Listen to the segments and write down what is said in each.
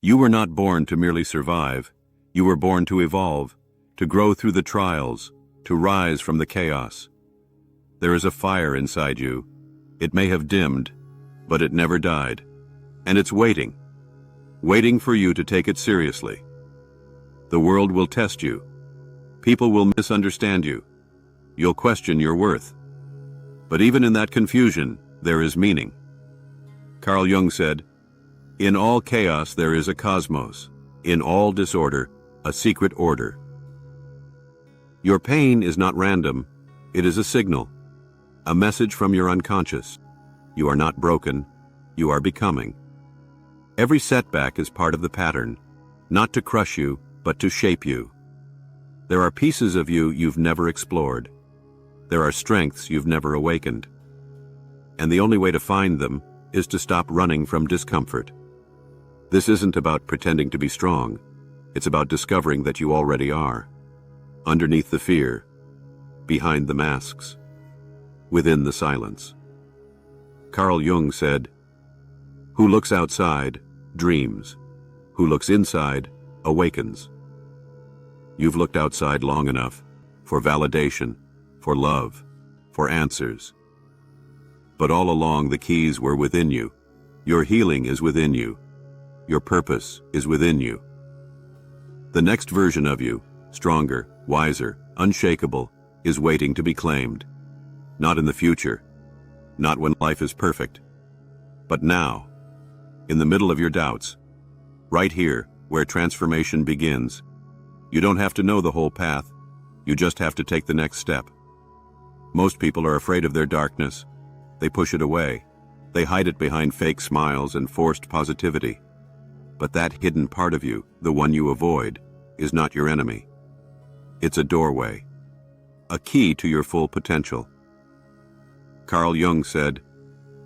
You were not born to merely survive. You were born to evolve, to grow through the trials, to rise from the chaos. There is a fire inside you. It may have dimmed, but it never died. And it's waiting for you to take it seriously. The world will test you. People will misunderstand you. You'll question your worth. But even in that confusion, there is meaning. Carl Jung said, "In all chaos there is a cosmos. In all disorder, a secret order." Your pain is not random. It is a signal, a message from your unconscious. You are not broken. You are becoming. Every setback is part of the pattern, not to crush you, but to shape you. There are pieces of you you've never explored. There are strengths you've never awakened. And the only way to find them is to stop running from discomfort. This isn't about pretending to be strong. It's about discovering that you already are. Underneath the fear, behind the masks, within the silence. Carl Jung said, "Who looks outside, dreams. Who looks inside, awakens." You've looked outside long enough, for validation, for love, for answers. But all along the keys were within you. Your healing is within you. Your purpose is within you. The next version of you, stronger, wiser, unshakable, is waiting to be claimed. Not in the future, not when life is perfect, but now, in the middle of your doubts, right here where transformation begins. You don't have to know the whole path, you just have to take the next step. Most people are afraid of their darkness. They push it away. They hide it behind fake smiles and forced positivity. But that hidden part of you, the one you avoid, is not your enemy. It's a doorway, a key to your full potential. Carl Jung said,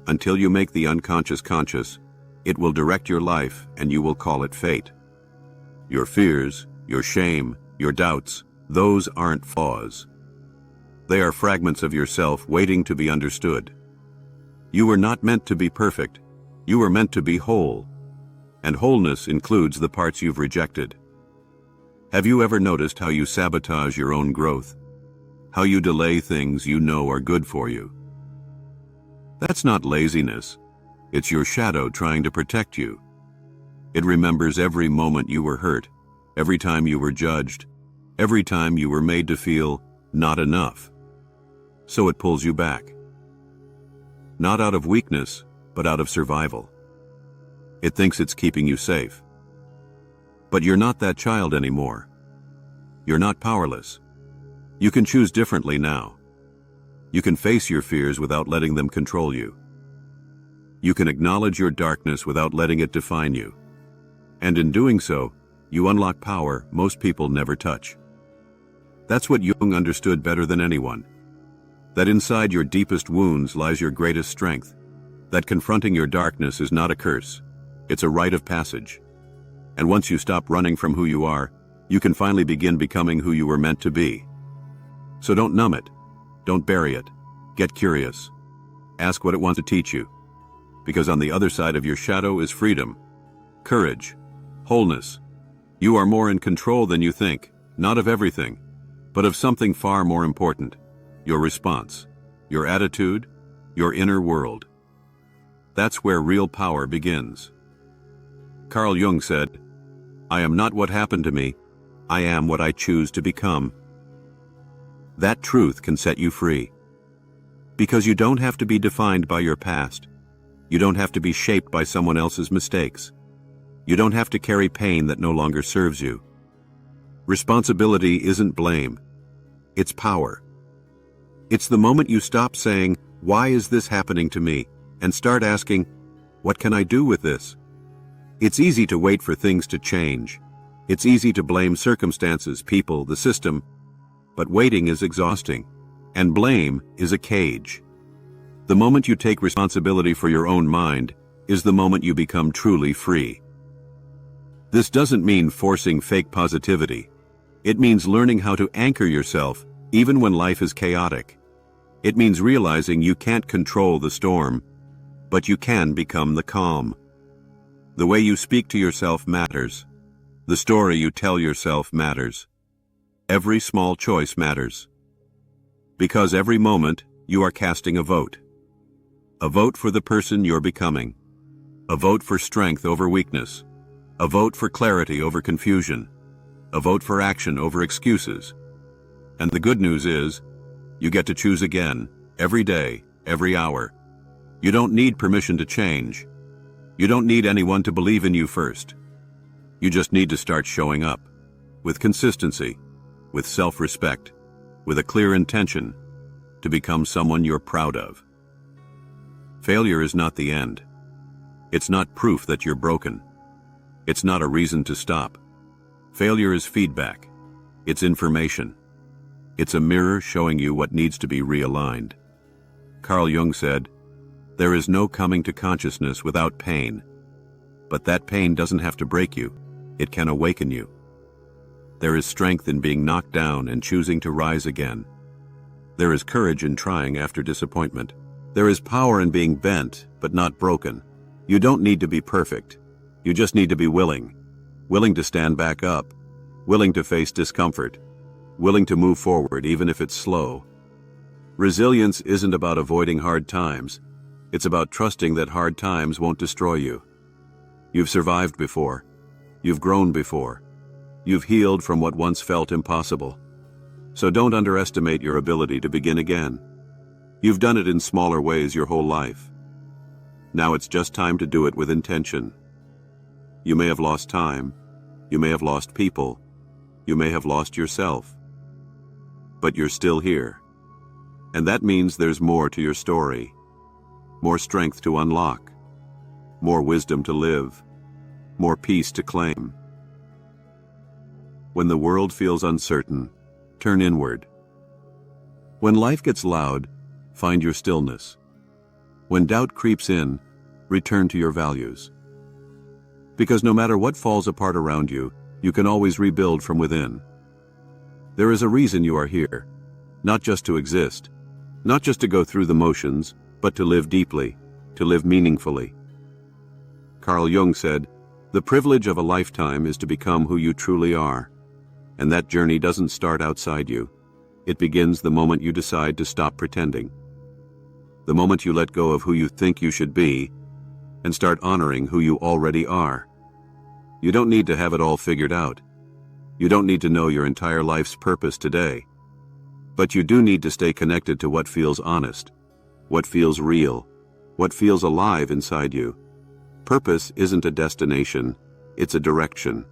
"Until you make the unconscious conscious, it will direct your life and you will call it fate." Your fears, your shame, your doubts, those aren't flaws. They are fragments of yourself waiting to be understood. You were not meant to be perfect. You were meant to be whole. And wholeness includes the parts you've rejected. Have you ever noticed how you sabotage your own growth? How you delay things you know are good for you? That's not laziness. It's your shadow trying to protect you. It remembers every moment you were hurt, every time you were judged, every time you were made to feel not enough. So it pulls you back. Not out of weakness, but out of survival. It thinks it's keeping you safe. But you're not that child anymore. You're not powerless. You can choose differently now. You can face your fears without letting them control you. You can acknowledge your darkness without letting it define you. And in doing so, you unlock power most people never touch. That's what Jung understood better than anyone. That inside your deepest wounds lies your greatest strength. That confronting your darkness is not a curse. It's a rite of passage. And once you stop running from who you are, you can finally begin becoming who you were meant to be. So don't numb it. Don't bury it. Get curious. Ask what it wants to teach you. Because on the other side of your shadow is freedom, courage, wholeness. You are more in control than you think, not of everything, but of something far more important. Your response, your attitude, your inner world. That's where real power begins. Carl Jung said, "I am not what happened to me. I am what I choose to become." That truth can set you free. Because you don't have to be defined by your past. You don't have to be shaped by someone else's mistakes. You don't have to carry pain that no longer serves you. Responsibility isn't blame. It's power. It's the moment you stop saying, "Why is this happening to me?" and start asking, "What can I do with this?" It's easy to wait for things to change. It's easy to blame circumstances, people, the system. But waiting is exhausting. And blame is a cage. The moment you take responsibility for your own mind is the moment you become truly free. This doesn't mean forcing fake positivity. It means learning how to anchor yourself even when life is chaotic. It means realizing you can't control the storm, but you can become the calm. The way you speak to yourself matters. The story you tell yourself matters. Every small choice matters. Because every moment, you are casting a vote. A vote for the person you're becoming. A vote for strength over weakness. A vote for clarity over confusion. A vote for action over excuses. And the good news is, you get to choose again, every day, every hour. You don't need permission to change. You don't need anyone to believe in you first. You just need to start showing up, with consistency, with self-respect, with a clear intention, to become someone you're proud of. Failure is not the end. It's not proof that you're broken. It's not a reason to stop. Failure is feedback. It's information. It's a mirror showing you what needs to be realigned. Carl Jung said, "There is no coming to consciousness without pain. But that pain doesn't have to break you. It can awaken you. There is strength in being knocked down and choosing to rise again. There is courage in trying after disappointment. There is power in being bent, but not broken. You don't need to be perfect. You just need to be willing. Willing to stand back up. Willing to face discomfort. Willing to move forward even if it's slow. Resilience isn't about avoiding hard times. It's about trusting that hard times won't destroy you. You've survived before. You've grown before. You've healed from what once felt impossible. So don't underestimate your ability to begin again. You've done it in smaller ways your whole life. Now it's just time to do it with intention. You may have lost time. You may have lost people. You may have lost yourself. But you're still here. And that means there's more to your story. More strength to unlock. More wisdom to live. More peace to claim. When the world feels uncertain, turn inward. When life gets loud, find your stillness. When doubt creeps in, return to your values. Because no matter what falls apart around you, you can always rebuild from within. There is a reason you are here, not just to exist, not just to go through the motions, but to live deeply, to live meaningfully. Carl Jung said, "The privilege of a lifetime is to become who you truly are. And that journey doesn't start outside you. It begins the moment you decide to stop pretending. The moment you let go of who you think you should be and start honoring who you already are. You don't need to have it all figured out. You don't need to know your entire life's purpose today. But you do need to stay connected to what feels honest, what feels real, what feels alive inside you. Purpose isn't a destination, it's a direction.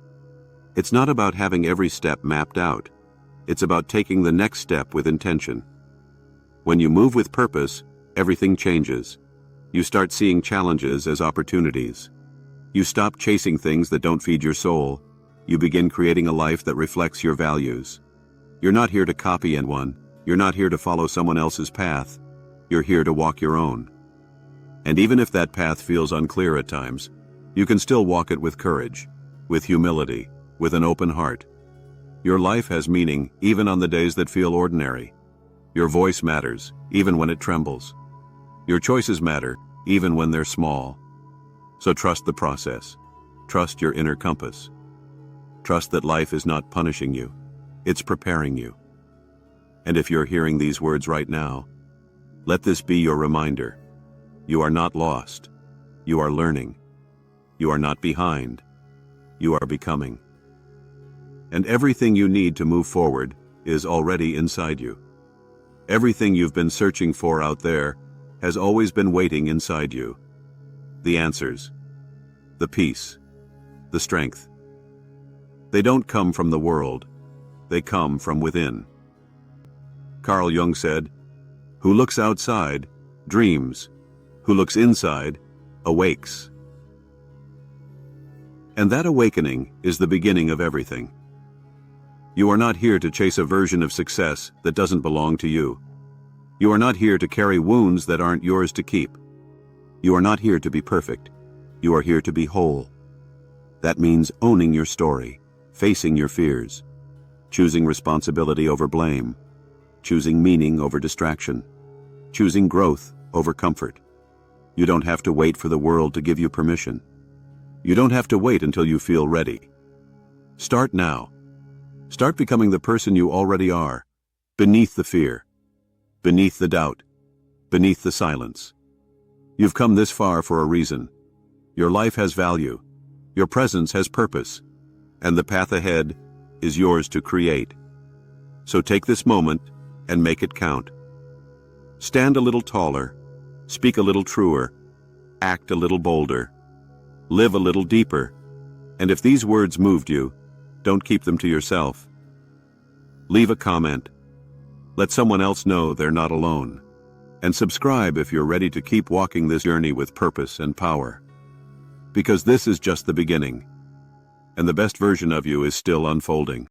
It's not about having every step mapped out. It's about taking the next step with intention. When you move with purpose, everything changes. You start seeing challenges as opportunities. You stop chasing things that don't feed your soul. You begin creating a life that reflects your values. You're not here to copy anyone. You're not here to follow someone else's path. You're here to walk your own. And even if that path feels unclear at times, you can still walk it with courage, with humility, with an open heart. Your life has meaning even on the days that feel ordinary. Your voice matters, even when it trembles. Your choices matter, even when they're small. So trust the process. Trust your inner compass. Trust that life is not punishing you. It's preparing you. And if you're hearing these words right now, let this be your reminder. You are not lost. You are learning. You are not behind. You are becoming. And everything you need to move forward is already inside you. Everything you've been searching for out there has always been waiting inside you. The answers, the peace, the strength. They don't come from the world. They come from within. Carl Jung said, "Who looks outside, dreams. Who looks inside, awakes." And that awakening is the beginning of everything. You are not here to chase a version of success that doesn't belong to you. You are not here to carry wounds that aren't yours to keep. You are not here to be perfect. You are here to be whole. That means owning your story, facing your fears, choosing responsibility over blame, choosing meaning over distraction, choosing growth over comfort. You don't have to wait for the world to give you permission. You don't have to wait until you feel ready. Start now. Start becoming the person you already are, beneath the fear, beneath the doubt, beneath the silence. You've come this far for a reason. Your life has value, your presence has purpose, and the path ahead is yours to create. So take this moment and make it count. Stand a little taller, speak a little truer, act a little bolder, live a little deeper, and if these words moved you, don't keep them to yourself. Leave a comment. Let someone else know they're not alone. And subscribe if you're ready to keep walking this journey with purpose and power. Because this is just the beginning, and the best version of you is still unfolding.